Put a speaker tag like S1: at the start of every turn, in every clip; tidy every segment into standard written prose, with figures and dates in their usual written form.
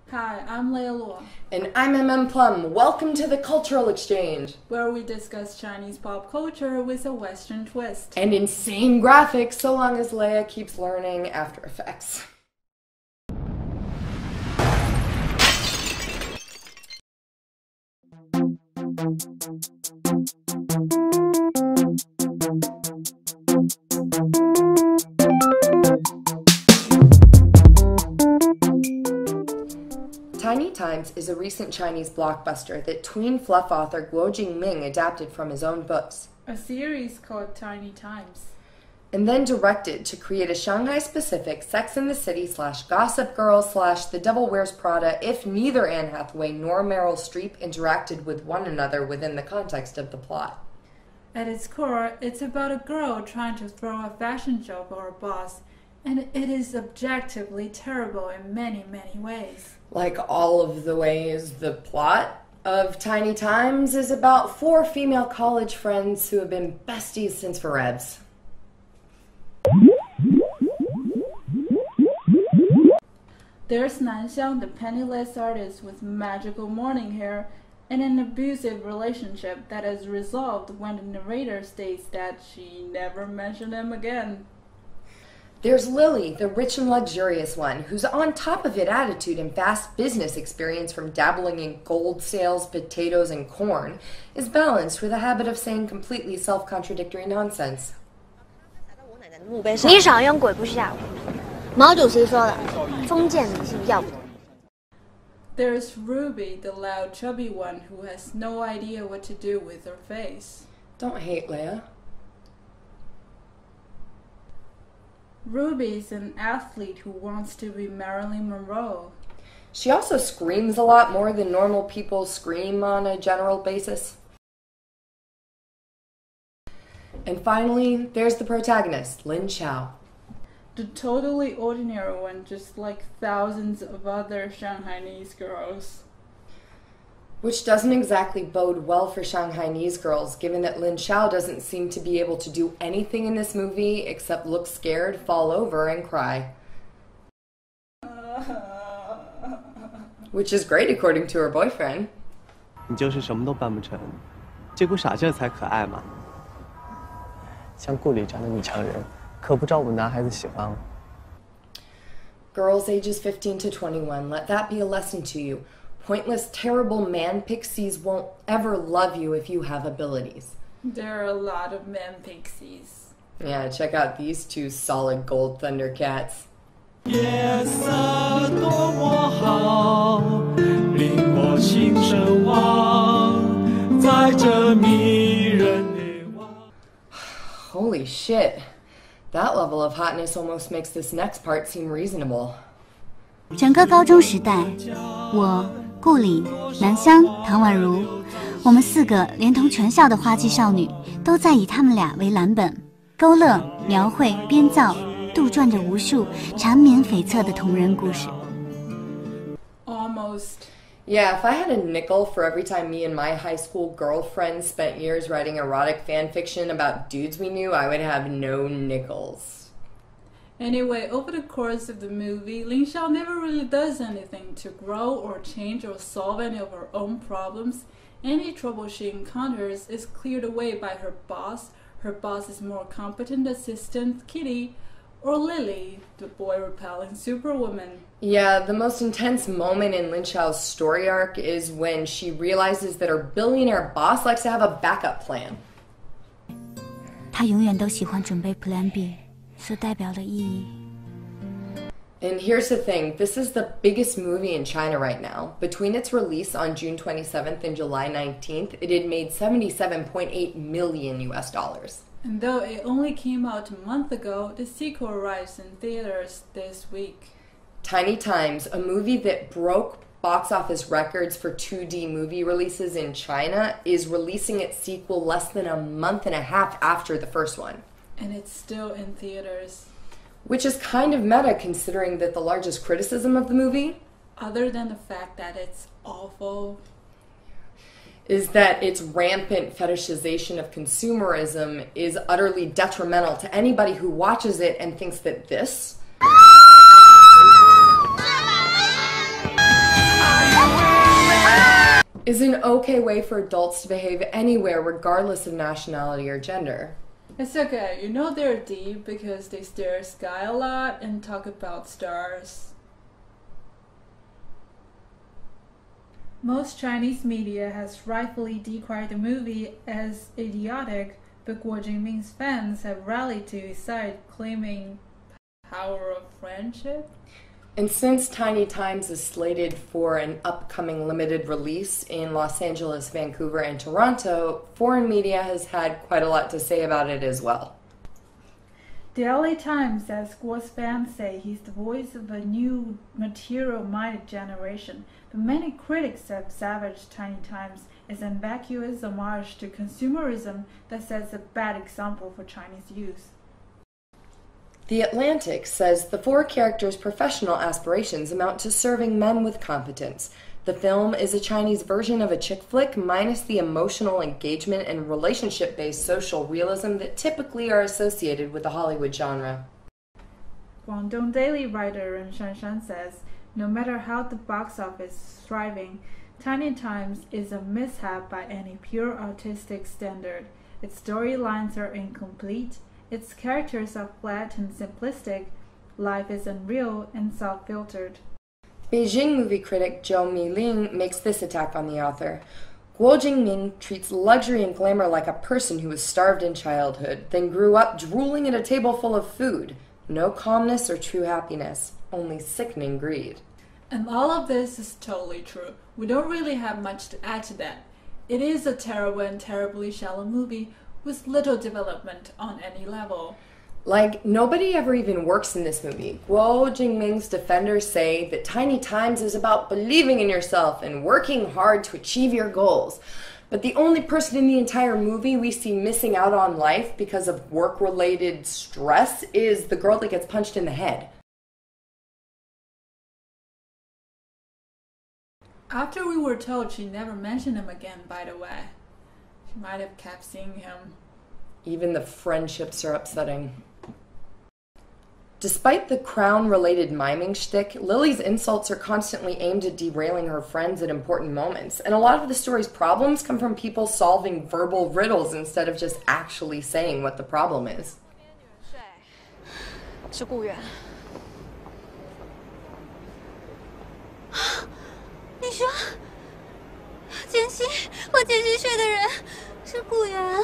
S1: Hi, I'm Leia.
S2: And I'm Plum. Welcome to the Cultural Exchange,
S1: where we discuss Chinese pop culture with a Western twist.
S2: And insane graphics so long as Leia keeps learning After Effects. Tiny Times is a recent Chinese blockbuster that tween fluff author Jingming adapted from his own books.
S1: A series called Tiny Times.
S2: And then directed to create a Shanghai-specific Sex and the City / Gossip Girl / The Devil Wears Prada if neither Anne Hathaway nor Meryl Streep interacted with one another within the context of the plot.
S1: At its core, it's about a girl trying to throw a fashion show for her boss, and it is objectively terrible in many, many ways.
S2: Like all of the ways the plot of Tiny Times is about 4 female college friends who have been besties since forevs.
S1: There's Nanxiang, the penniless artist with magical morning hair, and an abusive relationship that is resolved when the narrator states that she never mentioned him again.
S2: There's Lily, the rich and luxurious one, whose on-top-of-it attitude and vast business experience from dabbling in gold sales, potatoes, and corn is balanced with a habit of saying completely self-contradictory nonsense.
S3: 你少用鬼不吓我。毛主席说了，封建迷信要不得。
S1: There's Ruby, the loud, chubby one who has no idea what to do with her face.
S2: Don't hate Leia.
S1: Ruby's an athlete who wants to be Marilyn Monroe.
S2: She also screams a lot more than normal people scream on a general basis. And finally, there's the protagonist, Lin Chao.
S1: The totally ordinary one, just like thousands of other Shanghainese girls.
S2: Which doesn't exactly bode well for Shanghainese girls, given that Lin Chao doesn't seem to be able to do anything in this movie except look scared, fall over, and cry. Which is great according to her boyfriend.
S4: 你就是什么都办不成，这股傻劲儿才可爱嘛。像顾里这样的女强人，可不招我们男孩子喜欢。
S2: Girls ages 15 to 21, let that be a lesson to you. Pointless, terrible man pixies won't ever love you if you have abilities.
S1: There are a lot of man pixies.
S2: Yeah, check out these 2 solid gold Thundercats. Holy shit. That level of hotness almost makes this next part seem reasonable.
S5: 整个高中时代，我、顾里、南湘、唐宛如，我们4个连同全校的花季少女，都在以他们俩为蓝本，勾勒、描绘、编造、杜撰着无数缠绵悱恻的同人故事。
S1: Almost.
S2: Yeah, if I had a nickel for every time me and my high school girlfriends spent years writing erotic fan fiction about dudes we knew, I would have no nickels.
S1: Anyway, over the course of the movie, Lin Chao never really does anything to grow or change or solve any of her own problems. Any trouble she encounters is cleared away by her boss's more competent assistant, Kitty, or Lily, the boy-repelling superwoman.
S2: Yeah, the most intense moment in Lin Chao's story arc is when she realizes that her billionaire boss likes to have a backup plan.
S5: 他永远都喜欢准备 Plan B 所代表的意义。
S2: And here's the thing, this is the biggest movie in China right now. Between its release on June 27th and July 19th, it had made $77.8 million US dollars.
S1: And though it only came out a month ago, the sequel arrives in theaters this week.
S2: Tiny Times, a movie that broke box office records for 2D movie releases in China, is releasing its sequel less than a month and a half after the first one.
S1: And it's still in theaters.
S2: Which is kind of meta considering that the largest criticism of the movie,
S1: other than the fact that it's awful,
S2: is that its rampant fetishization of consumerism is utterly detrimental to anybody who watches it and thinks that this okay way for adults to behave anywhere, regardless of nationality or gender.
S1: It's okay, you know they're deep because they stare at sky a lot and talk about stars. Most Chinese media has rightfully decried the movie as idiotic, but Guo Jingming's fans have rallied to his side, claiming power of friendship.
S2: And since Tiny Times is slated for an upcoming limited release in Los Angeles, Vancouver, and Toronto, foreign media has had quite a lot to say about it as well.
S1: The LA Times says Guo's fans say he's the voice of a new material-minded generation, but many critics have savaged Tiny Times as an vacuous homage to consumerism that sets a bad example for Chinese youth.
S2: The Atlantic says the four characters' professional aspirations amount to serving men with competence. The film is a Chinese version of a chick flick minus the emotional engagement and relationship-based social realism that typically are associated with the Hollywood genre.
S1: Guangdong Daily writer Ren Shanshan says, no matter how the box office is thriving, Tiny Times is a mishap by any pure artistic standard. Its storylines are incomplete, its characters are flat and simplistic, life is unreal and self-filtered.
S2: Beijing movie critic Zhou Miling makes this attack on the author. Guo Jingming treats luxury and glamour like a person who was starved in childhood, then grew up drooling at a table full of food. No calmness or true happiness, only sickening greed.
S1: And all of this is totally true. We don't really have much to add to that. It is a terrible and terribly shallow movie with little development on any level.
S2: Like, nobody ever even works in this movie. Guo Jingming's defenders say that Tiny Times is about believing in yourself and working hard to achieve your goals. But the only person in the entire movie we see missing out on life because of work-related stress is the girl that gets punched in the head.
S1: After we were told she never mentioned him again, by the way. She might have kept seeing him.
S2: Even the friendships are upsetting. Despite the crown-related miming shtick, Lily's insults are constantly aimed at derailing her friends at important moments, and a lot of the story's problems come from people solving verbal riddles instead of just actually saying what the problem is.
S3: 是雇员。你说，简溪和简溪睡的人是雇员。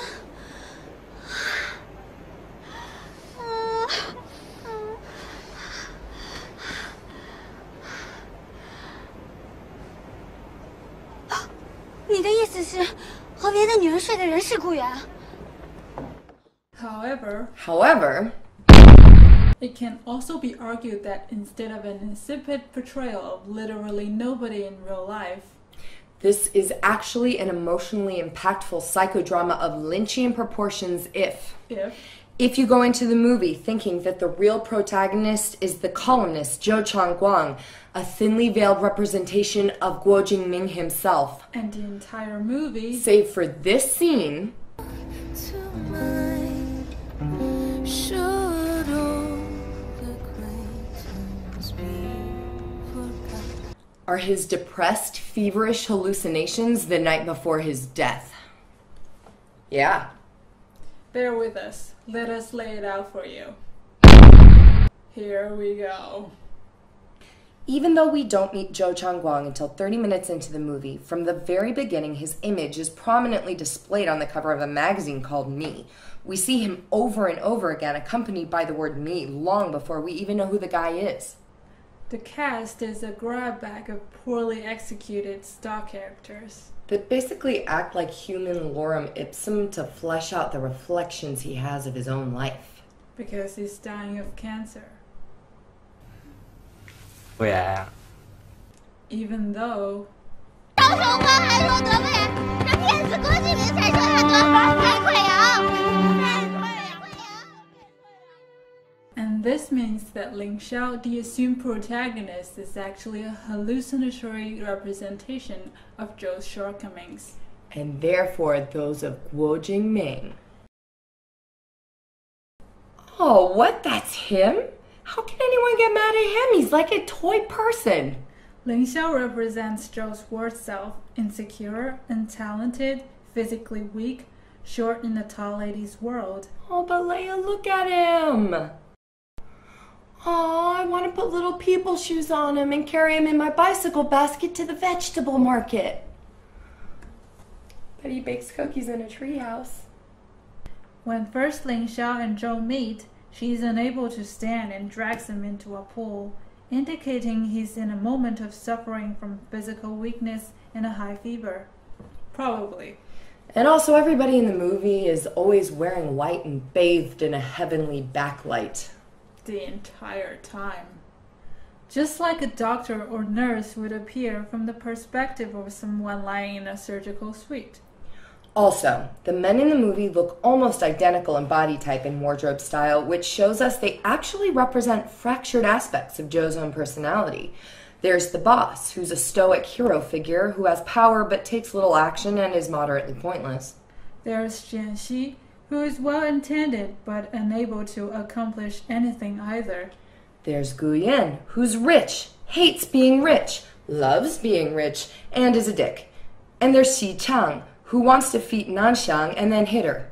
S3: 你的意思是，和别的女人睡的人是雇员？
S1: However, it can also be argued that instead of an insipid portrayal of literally nobody in real life,
S2: this is actually an emotionally impactful psychodrama of Lynchian proportions if you go into the movie thinking that the real protagonist is the columnist Zhou Changguang, a thinly veiled representation of Guo Jingming himself.
S1: And the entire movie,
S2: save for this scene, are his depressed, feverish hallucinations the night before his death. Yeah.
S1: Bear with us. Let us lay it out for you. Here we go.
S2: Even though we don't meet Zhou Changguang until 30 minutes into the movie, from the very beginning his image is prominently displayed on the cover of a magazine called Me. We see him over and over again accompanied by the word Me long before we even know who the guy is.
S1: The cast is a grab bag of poorly executed stock characters
S2: that basically act like human lorem ipsum to flesh out the reflections he has of his own life.
S1: Because he's dying of cancer.
S6: 胃癌啊
S1: Even though
S3: 招手官还说得配，这骗子郭敬明才说他得肺溃疡。
S1: And this means that Ling Xiao, the assumed protagonist, is actually a hallucinatory representation of Zhou's shortcomings.
S2: And therefore those of Guo Jingming. Oh, what? That's him? How can anyone get mad at him? He's like a toy person.
S1: Ling Xiao represents Zhou's worst self, insecure, untalented, physically weak, short in the tall lady's world.
S2: Oh, but Leia, look at him! Oh, I want to put little people shoes on him and carry him in my bicycle basket to the vegetable market. But he bakes cookies in a treehouse.
S1: When first Ling Xiao and Zhou meet, she is unable to stand and drags him into a pool, indicating he's in a moment of suffering from physical weakness and a high fever. Probably.
S2: And also everybody in the movie is always wearing white and bathed in a heavenly backlight.
S1: The entire time. Just like a doctor or nurse would appear from the perspective of someone lying in a surgical suite.
S2: Also, the men in the movie look almost identical in body type and wardrobe style, which shows us they actually represent fractured aspects of Zhou's own personality. There's the boss, who's a stoic hero figure who has power but takes little action and is moderately pointless.
S1: There's Jianxi, who is well-intended but unable to accomplish anything either.
S2: There's Gu Yan, who's rich, hates being rich, loves being rich, and is a dick. And there's Xi Chang, who wants to feed Nanxiang and then hit her.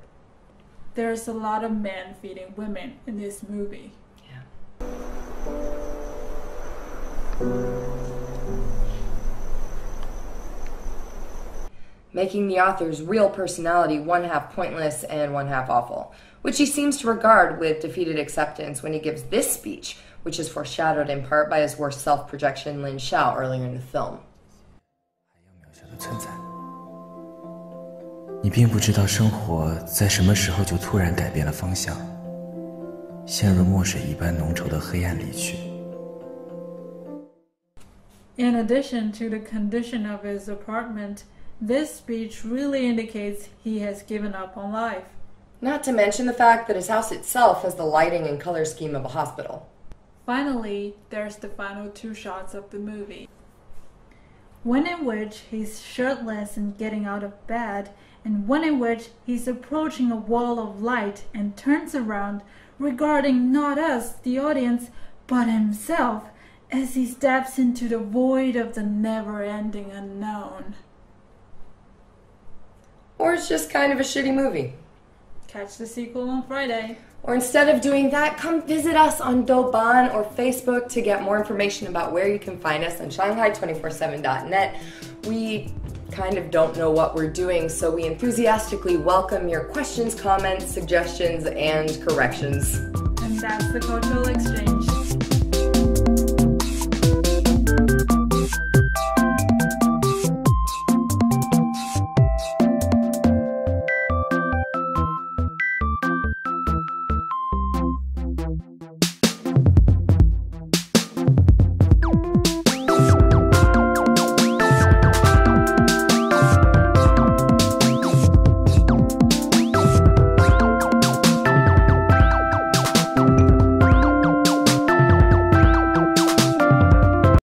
S1: There's a lot of men feeding women in this movie.
S2: Yeah. Making the author's real personality one half pointless and one half awful, which he seems to regard with defeated acceptance when he gives this speech, which is foreshadowed in part by his worst self-projection Lin Xiao earlier in the film.
S6: 你并不知道生活在什么时候就突然改变了方向，陷入墨水一般浓稠的黑暗里去。
S1: In addition to the condition of his apartment, this speech really indicates he has given up on life.
S2: Not to mention the fact that his house itself has the lighting and color scheme of a hospital.
S1: Finally, there's the final two shots of the movie. One in which he's shirtless and getting out of bed, and one in which he's approaching a wall of light and turns around, regarding not us, the audience, but himself, as he steps into the void of the never-ending unknown.
S2: Or it's just kind of a shitty movie.
S1: Catch the sequel on Friday.
S2: Or instead of doing that, come visit us on Douban or Facebook to get more information about where you can find us on Shanghai247.net. We kind of don't know what we're doing, so we enthusiastically welcome your questions, comments, suggestions, and corrections.
S1: And that's the cultural exchange.